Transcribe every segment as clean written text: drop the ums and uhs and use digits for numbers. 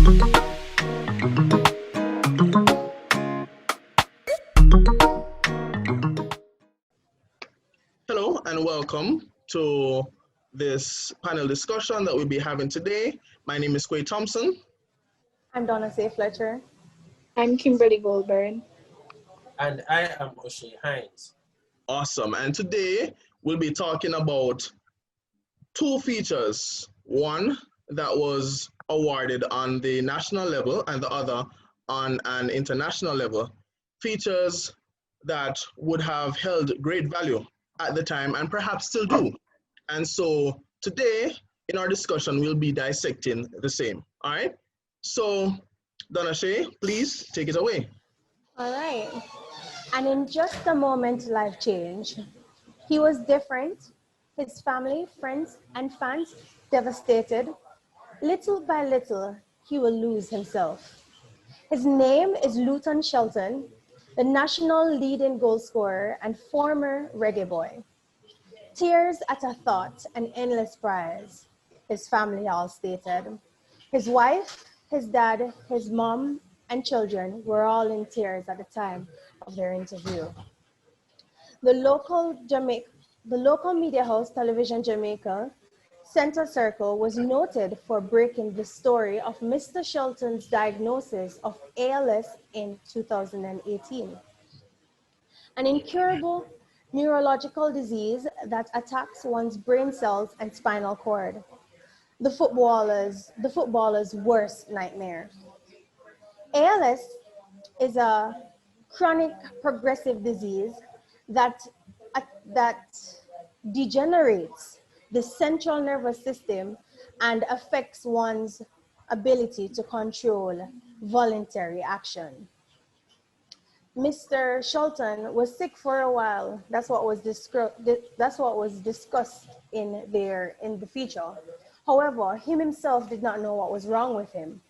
Hello and welcome to this panel discussion that we'll be having today. My name is Quay Thompson. I'm Donna C. Fletcher. I'm Kimberly Goldburn. And I am O'Shea Hines. Awesome. And today we'll be talking about two features. One that was awarded on the national level and the other on an international level. Features that would have held great value at the time and perhaps still do. And so today in our discussion, we'll be dissecting the same. All right. So Donna Shea, please take it away. All right. And in just a moment, life changed. He was different. His family, friends, and fans devastated. Little by little, he will lose himself. His name is Luton Shelton, the national leading goal scorer and former reggae boy. Tears at a thought, an endless prize, his family all stated. His wife, his dad, his mom, and children were all in tears at the time of their interview. The local media house, Television Jamaica, Center Circle, was noted for breaking the story of Mr. Shelton's diagnosis of ALS in 2018, an incurable neurological disease that attacks one's brain cells and spinal cord. The footballer's worst nightmare. ALS is a chronic progressive disease that degenerates the central nervous system and affects one's ability to control voluntary action. Mr. Shelton was sick for a while. That's what was discussed in the feature. However, him himself did not know what was wrong with him.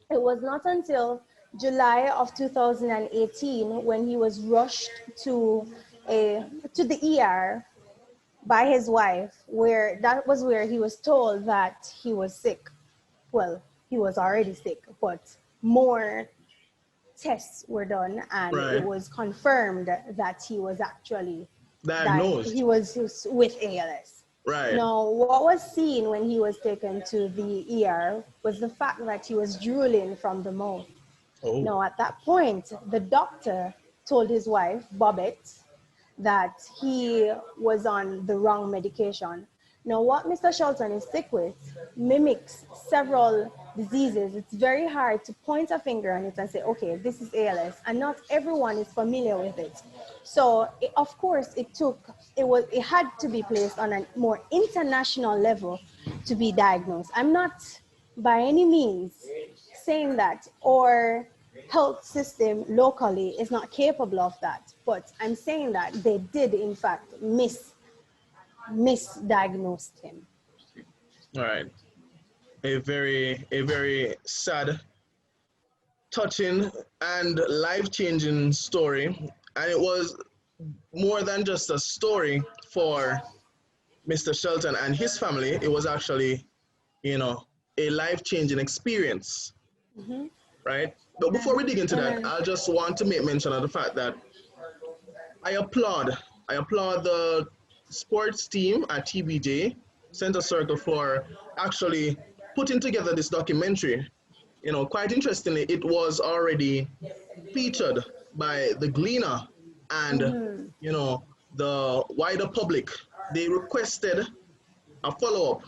It was not until July of 2018 when he was rushed to the ER by his wife, where he was told that he was sick. Well, he was already sick, but more tests were done and It was confirmed that he was actually diagnosed. He was with ALS. Right. Now, what was seen when he was taken to the ER was the fact that he was drooling from the mouth. Oh. Now, at that point, the doctor told his wife, Bobette, that he was on the wrong medication. Now, what Mr. Shelton is sick with mimics several diseases. It's very hard to point a finger on it and say, okay, this is ALS, and not everyone is familiar with it. So, of course, it had to be placed on a more international level to be diagnosed. I'm not by any means saying that our health system locally is not capable of that, but I'm saying that they did, in fact, misdiagnosed him. All right. A very sad, touching, and life-changing story. And it was more than just a story for Mr. Shelton and his family. It was actually, a life-changing experience, right? But before we dig into that, I just want to make mention of the fact that I applaud the sports team at TBJ Center Circle for actually putting together this documentary. Quite interestingly, it was already featured by the Gleaner and, the wider public. They requested a follow-up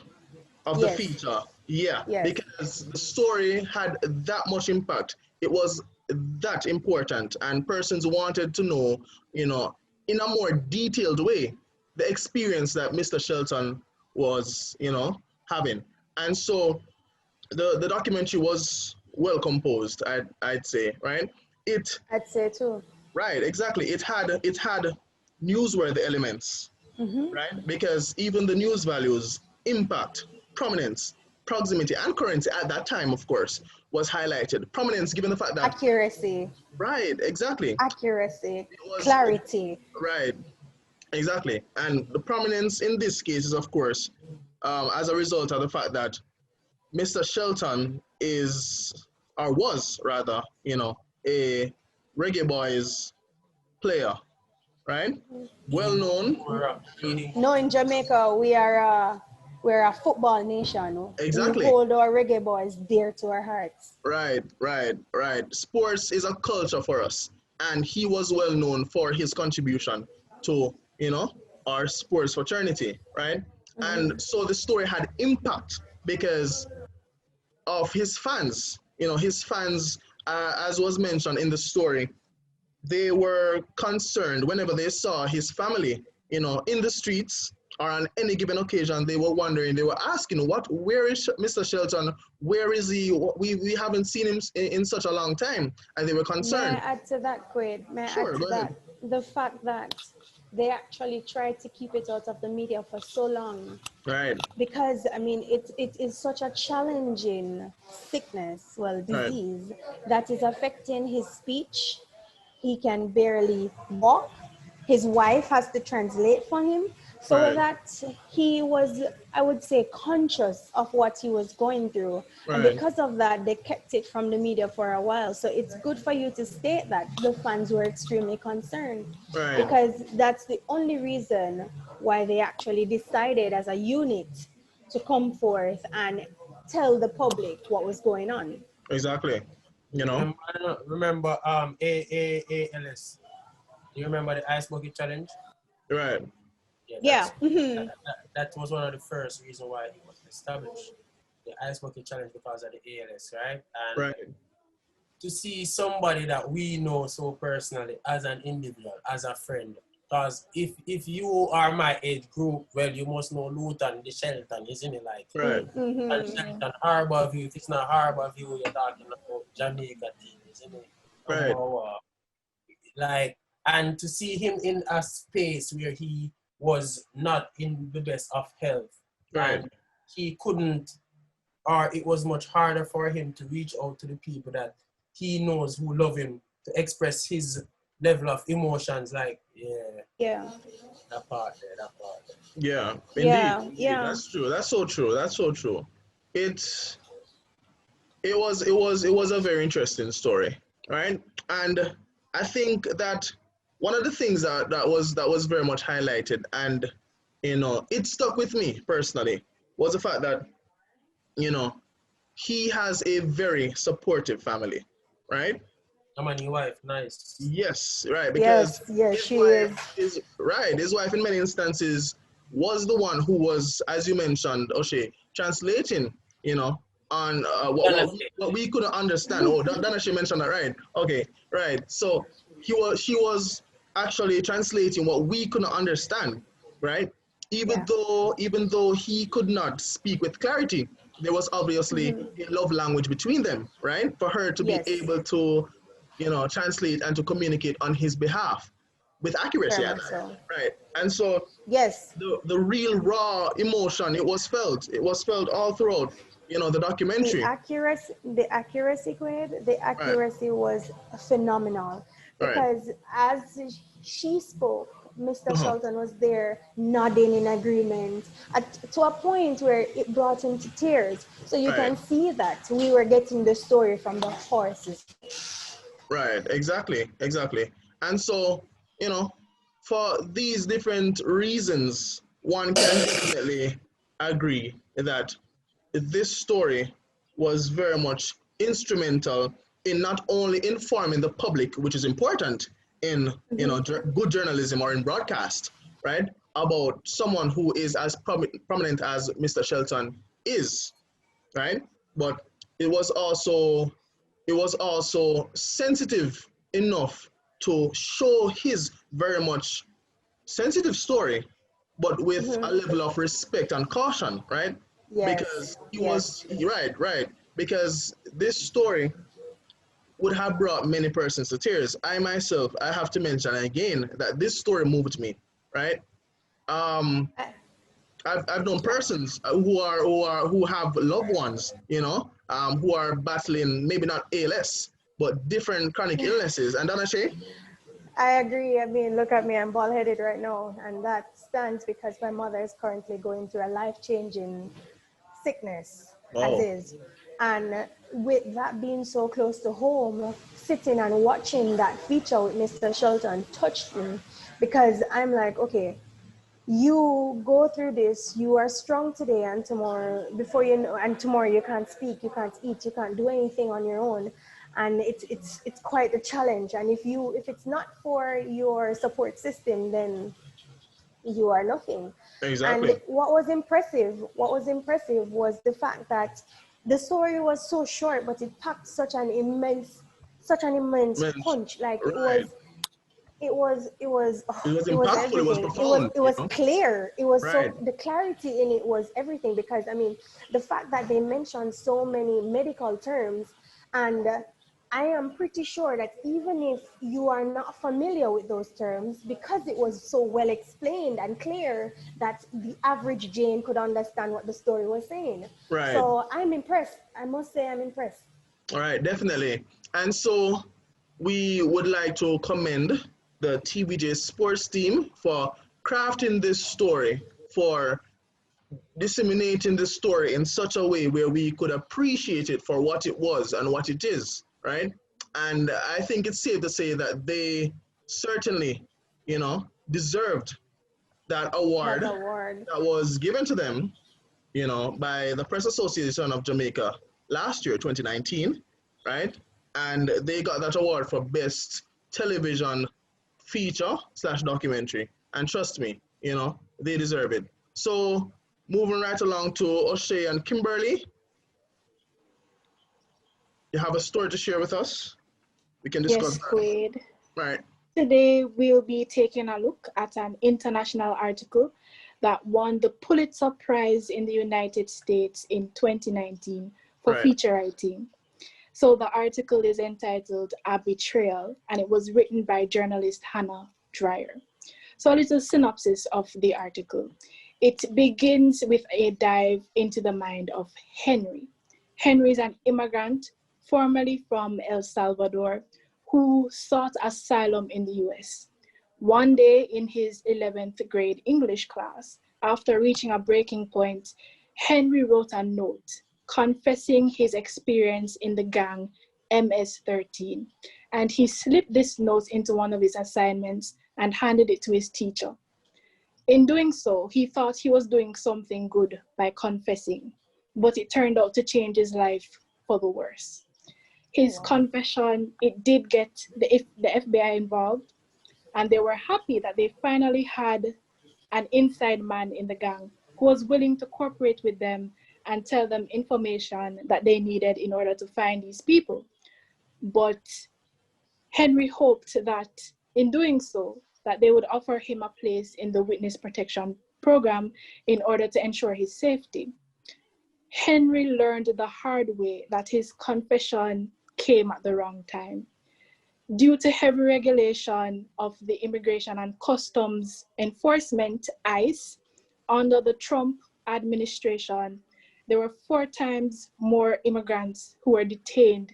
of the feature. Yeah, because the story had that much impact. It was that important, and persons wanted to know, in a more detailed way, the experience that Mr. Shelton was, having. And so the documentary was well composed, I'd say, right? I'd say too. Right, exactly. It had newsworthy elements, right? Because even the news values, impact, prominence, proximity, and currency at that time, of course, was highlighted. Prominence, given the fact that accuracy. Right, exactly. Accuracy, clarity. Right, exactly. And the prominence in this case is, of course, as a result of the fact that Mr. Shelton is, or was rather, a Reggae Boys player, right? Well Leading known. leading No, in Jamaica, we're a football nation. No? We Exactly. hold our reggae boys dear to our hearts. Right. Sports is a culture for us, and he was well known for his contribution to, our sports fraternity, right? And so the story had impact because of his fans. His fans, as was mentioned in the story, they were concerned whenever they saw his family, in the streets or on any given occasion. They were wondering, they were asking, where is Mr. Shelton? Where is he? We haven't seen him in such a long time. And they were May I concerned. add to that, Quaid? May I add Sure, to go ahead. that? The fact that they actually tried to keep it out of the media for so long. Right, Because, I mean, it is such a challenging sickness, well, right, disease, that is affecting his speech. He can barely walk. His wife has to translate for him. So right, that he was, I would say, conscious of what he was going through. And right, because of that, they kept it from the media for a while. So it's good for you to state that the fans were extremely concerned, right. because that's the only reason why they actually decided as a unit to come forth and tell the public what was going on. Exactly. You know? remember ALS. Do you remember the ice bucket challenge? Right, Yeah, Yeah. that was one of the first reasons why it was established. The ice bucket challenge because of the ALS, right? And right, to see somebody that we know so personally as an individual, as a friend. Because if you are my age group, well, you must know Luton, the Shelton, isn't it? Like, right, and Shelton Harbour View. If it's not Harbour View, you're talking about Jamaica team, isn't it? right, Like, and to see him in a space where he was not in the best of health, right. and he couldn't, or it was much harder for him to reach out to the people that he knows who love him to express his level of emotions. Like, yeah, Yeah. that part there, that part there. Yeah, indeed, Yeah. indeed. Yeah. That's true. That's so true. That's so true. It's it was a very interesting story, right? And I think that one of the things that was very much highlighted, and it stuck with me personally, was the fact that you know he has a very supportive family, right? Come on, your wife, nice. Yes, right. Because Yes. Yes, his she is. wife is right. His wife, in many instances, was the one who was, as you mentioned, O'Shea, translating. On what we couldn't understand. Oh, Dana, she mentioned that, right? Okay, right. So she was actually translating what we couldn't understand, right? Even Yeah. though he could not speak with clarity, there was obviously a love language between them, right? For her to be Yes. able to translate and to communicate on his behalf with accuracy Very at much that, so. right? And so Yes. the real raw emotion, it was felt. It was felt all throughout, the documentary. The Right, accuracy was phenomenal, right. because as she spoke, Mr. Uh-huh. Shelton was there nodding in agreement, to a point where it brought him to tears. So you Right, can see that we were getting the story from the horses. right. Exactly. And so, for these different reasons, one can definitely agree that this story was very much instrumental in not only informing the public, which is important in good journalism or in broadcast, right, about someone who is as prominent as Mr. Shelton is, right, but it was also sensitive enough to show his very much sensitive story, but with a level of respect and caution, right? Yes. Because he Yes. was right. Because this story would have brought many persons to tears. I myself, I have to mention again that this story moved me, right? Um, I- I've known persons who have loved ones, who are battling maybe not ALS, but different chronic illnesses. And Danashe, I agree. I mean, look at me, I'm bald headed right now. And that stands because my mother is currently going through a life changing sickness. as Wow. is. And with that being so close to home, sitting and watching that feature with Mr. Shelton touched me, because I'm like, okay, you go through this, you are strong today, and tomorrow, before you know, and tomorrow you can't speak, you can't eat, you can't do anything on your own. And it's quite a challenge. And if it's not for your support system, then you are nothing. And Exactly. what was impressive was the fact that the story was so short, but it packed such an immense Meant, punch. Like it right. was it was it was It was it was impactful. It was everything. it was profound. it You was know. clear. It was Right. so, the clarity in it was everything, because I mean, the fact that they mentioned so many medical terms. And I am pretty sure that even if you are not familiar with those terms, because it was so well explained and clear, that the average Jane could understand what the story was saying. Right. So I'm impressed. I must say I'm impressed. All right. Definitely. And so we would like to commend the TVJ sports team for crafting this story, for disseminating the story in such a way where we could appreciate it for what it was and what it is, right? And I think it's safe to say that they certainly, deserved that award That award. that was given to them, by the Press Association of Jamaica last year, 2019, right? And they got that award for best television feature slash documentary. And trust me, they deserve it. So moving right along to O'Shea and Kimberly, you have a story to share with us. We can discuss Yes, that. Quaid. Right. Today, we'll be taking a look at an international article that won the Pulitzer Prize in the United States in 2019 for Right. feature writing. So the article is entitled A Betrayal, and it was written by journalist Hannah Dwyer. So a little synopsis of the article. It begins with a dive into the mind of Henry. Henry is an immigrant, formerly from El Salvador, who sought asylum in the US. One day in his 11th grade English class, after reaching a breaking point, Henry wrote a note confessing his experience in the gang MS-13. And he slipped this note into one of his assignments and handed it to his teacher. In doing so, he thought he was doing something good by confessing, but it turned out to change his life for the worse. His confession, it did get the FBI involved, and they were happy that they finally had an inside man in the gang who was willing to cooperate with them and tell them information that they needed in order to find these people. But Henry hoped that in doing so, that they would offer him a place in the witness protection program in order to ensure his safety. Henry learned the hard way that his confession came at the wrong time. Due to heavy regulation of the Immigration and Customs Enforcement, ICE, under the Trump administration, there were 4 times more immigrants who were detained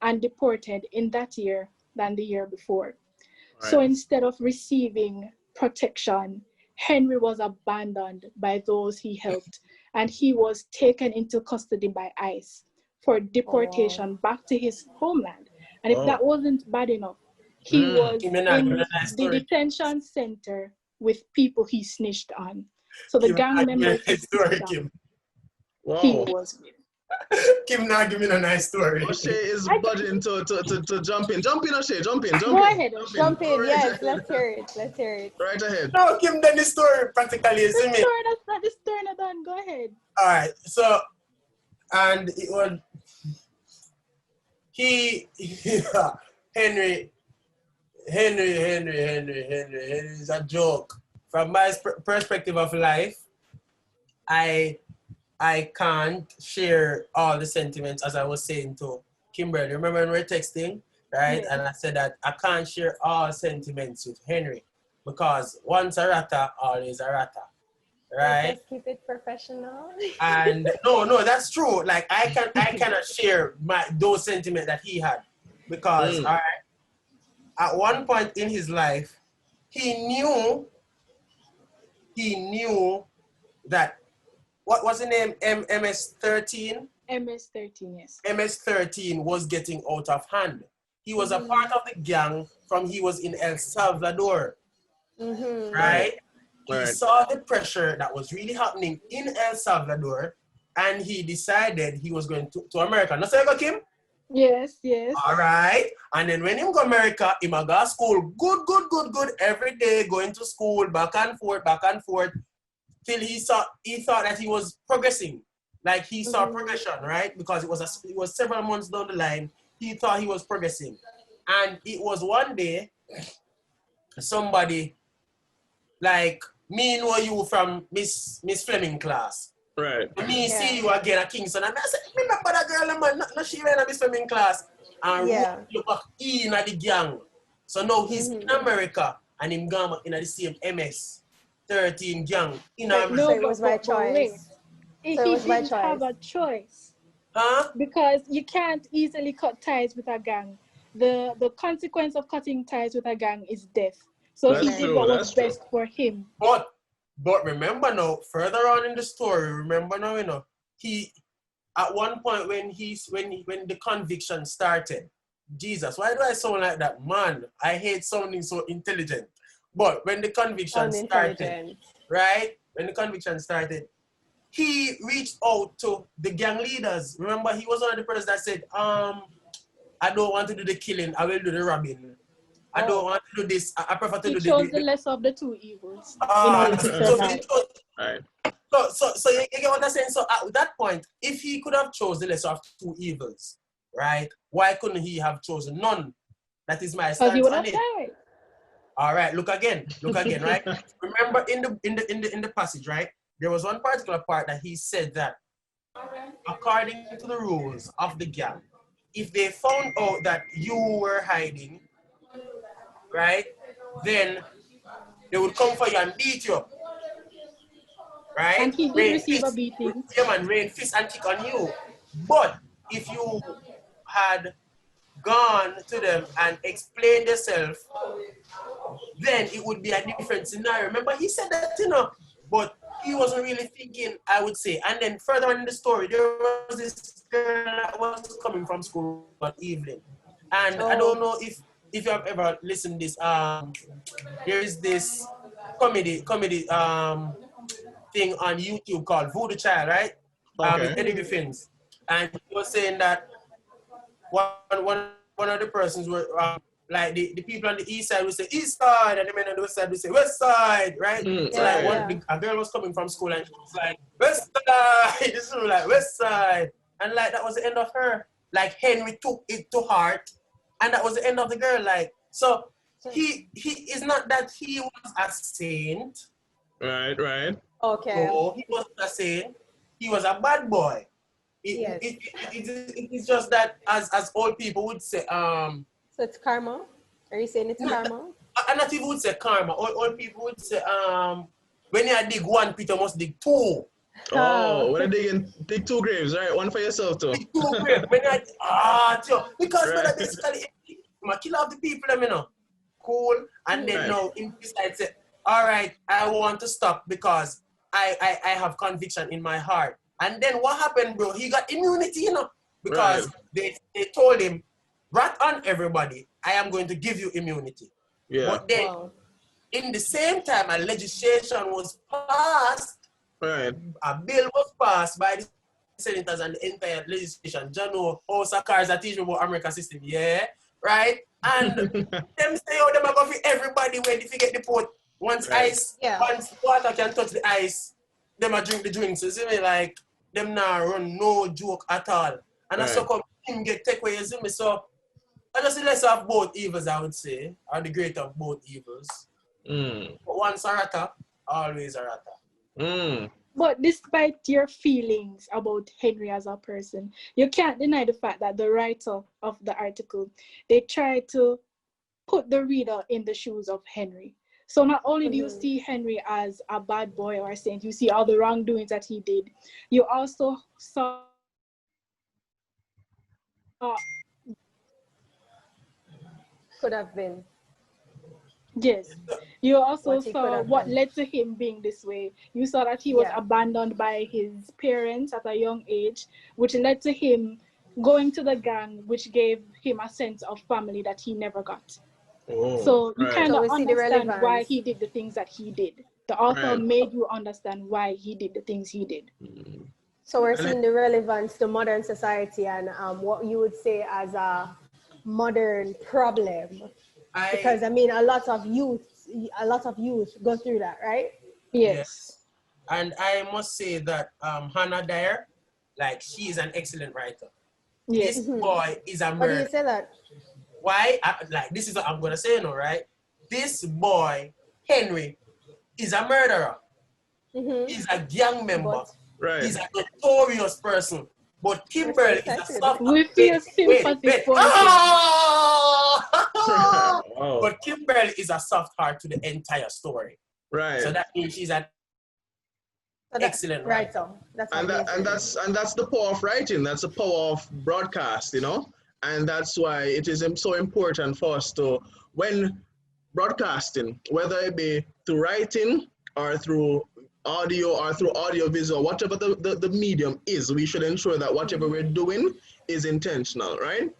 and deported in that year than the year before. Right. So instead of receiving protection, Henry was abandoned by those he helped, and he was taken into custody by ICE for deportation back to his homeland. And if that wasn't bad enough, he was Give me a in nice the story. detention center with people he snitched on. So the Give gang me a members nice story, he Kim. Wow. was with. Kim, now give me a nice story. O'Shea is budding to jump in. Jump in, O'Shea. Jump in. Go ahead, O'Shea. Jump in, Go right yes. ahead. Let's hear it. Let's hear it. Right ahead. No, Kim, then the story practically is me. That's not the story, Nathan. Go ahead. All right, so, and it was, Henry is a joke. From my perspective of life, I can't share all the sentiments, as I was saying to Kimberly. Remember when we were texting, right? Yeah. And I said that I can't share all sentiments with Henry because once a rata, always a rata, right? Just keep it professional. And no, that's true. Like I cannot share those sentiments that he had because all right, at one point in his life, he knew that what was the name MS-13 MS-13, yes. MS-13 was getting out of hand. He was a part of the gang from he was in El Salvador, right? He saw the pressure that was really happening in El Salvador, and he decided he was going to America. Not say go, Kim? Yes, yes. All right. And then when he go to America, he go to school good every day, going to school, back and forth, till he thought that he was progressing. Like he saw progression, right? Because it was several months down the line, he thought he was progressing. And it was one day, somebody like me know you from Miss Fleming class. Right. Me see you again at Kingston, and I said, remember that girl, man? No, she went to Miss Fleming class and you back in the gang. So now he's in America and him gone in the same MS-13 gang in America. So it was by choice. He didn't have a choice. Huh? Because you can't easily cut ties with a gang. The consequence of cutting ties with a gang is death. So he did what was best for him. But remember now, further on in the story, remember now, you know, he at one point when the conviction started, Jesus, why do I sound like that? Man, I hate sounding so intelligent. But when the conviction started, right? When the conviction started, he reached out to the gang leaders. Remember, he was one of the persons that said, I don't want to do the killing, I will do the robbing. I don't want to do this. I prefer to do this. He chose the lesser of the two evils. So you get what I'm saying? So at that point, if he could have chosen the lesser of two evils, right? Why couldn't he have chosen none? That is my stance on it. All right, look again, right? Remember in the passage, right? There was one particular part that he said that according to the rules of the gang, if they found out that you were hiding, right, then they would come for you and beat you up. Right? And he did receive a beating. Yeah, man, rain fist and kick on you. But if you had gone to them and explained yourself, then it would be a different scenario. Remember, he said that, you know, but he wasn't really thinking, I would say. And then further on in the story, there was this girl that was coming from school one evening. And I don't know if you have ever listened to this, there is this comedy thing on YouTube called Voodoo Child, right? With Eddie Griffins. And he was saying that one of the persons were like the people on the east side would say east side, and the men on the west side would say west side, right? So like a girl was coming from school and she was like west side, this was like west side, and like that was the end of her. Like Henry took it to heart, and that was the end of the girl. Like so, he is not that he was a saint. Right. Okay. No, he wasn't a saint. He was a bad boy. It's just that as old people would say, so it's karma? Are you saying it's karma? And not even would say karma. Old people would say, when you dig one pit, you must dig two. Oh, when you dig two graves, right? One for yourself too. Dig two graves. Because brother, basically, I kill off the people, you know. Cool. And then now, in this side say, all right, I want to stop because I have conviction in my heart. And then what happened, bro? He got immunity, you know, because they told him, rat on everybody, I am going to give you immunity. Yeah. But then, in the same time, a legislation was passed. Right. A bill was passed by the senators and the entire legislation. John Osa cars that teach me about American system, yeah, right? And them say, oh, them are going for everybody when they forget the port. Once once water can touch the ice, them are drink the drinks. You see me, like them now run no joke at all. And that's so come him get take away. You see me, so I just the lesser of both evils, I would say, or the greater of both evils. But once a rata, always a rata. But despite your feelings about Henry as a person, you can't deny the fact that the writer of the article, they try to put the reader in the shoes of Henry. So not only do you see Henry as a bad boy or a saint, you see all the wrongdoings that he did, you also saw could have been. Yes. You also What he could saw have what done. led to him being this way. You saw that he was Yeah. abandoned by his parents at a young age, which led to him going to the gang, which gave him a sense of family that he never got. Oh, So you right. kind So of we see the understand why relevance. he did the things that he did. The author Right. made you understand why he did the things he did. So we're And seeing the relevance to modern society and what you would say as a modern problem. Because I mean, a lot of youth go through that, right? Yes. And I must say that Hannah Dyer, like, she is an excellent writer. Yes. This boy is a Why do you murderer. say that? Why? Like, this is what I'm gonna say now, right? This boy, Henry, is a murderer. He's a gang member. But right. He's a notorious person. But Kimberly is a excited. soft. We feel sympathy for him. Ah! Wow. But Kimberly is a soft heart to the entire story. Right. So that means she's an so excellent right, writer. so that's and amazing. that's the power of writing. That's the power of broadcast, you know. And that's why it is so important for us to, when broadcasting, whether it be through writing or through audio or through audio visual, whatever the medium is, we should ensure that whatever we're doing is intentional, right?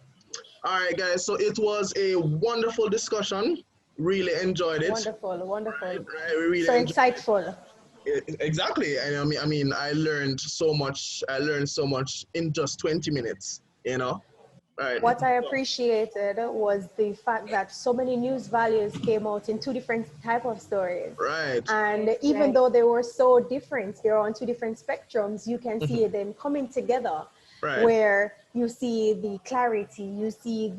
All right, guys, so it was a wonderful discussion. Really enjoyed it. Wonderful. Right, we really So enjoyed insightful. it. Exactly. And I mean, I learned so much. I learned so much in just 20 minutes, you know? Right. What I appreciated was the fact that so many news values came out in two different type of stories. Right. And even though they were so different, they're on two different spectrums, you can see them coming together, Right. where you see the clarity, you see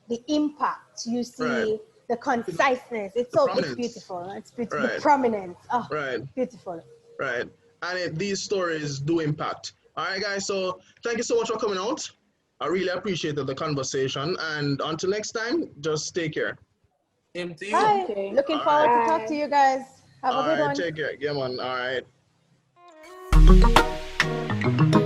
the impact, you see Right. the conciseness. It's prominence. beautiful. It's beautiful. Right. The prominence. Oh, Right. beautiful. Right. And these stories do impact. All right, guys. So thank you so much for coming out. I really appreciated the conversation. And until next time, just take care. Same to you. Bye. Okay. Looking forward to talk Bye. to you guys. Have a All good right, one. take care. Yeah, man. All right.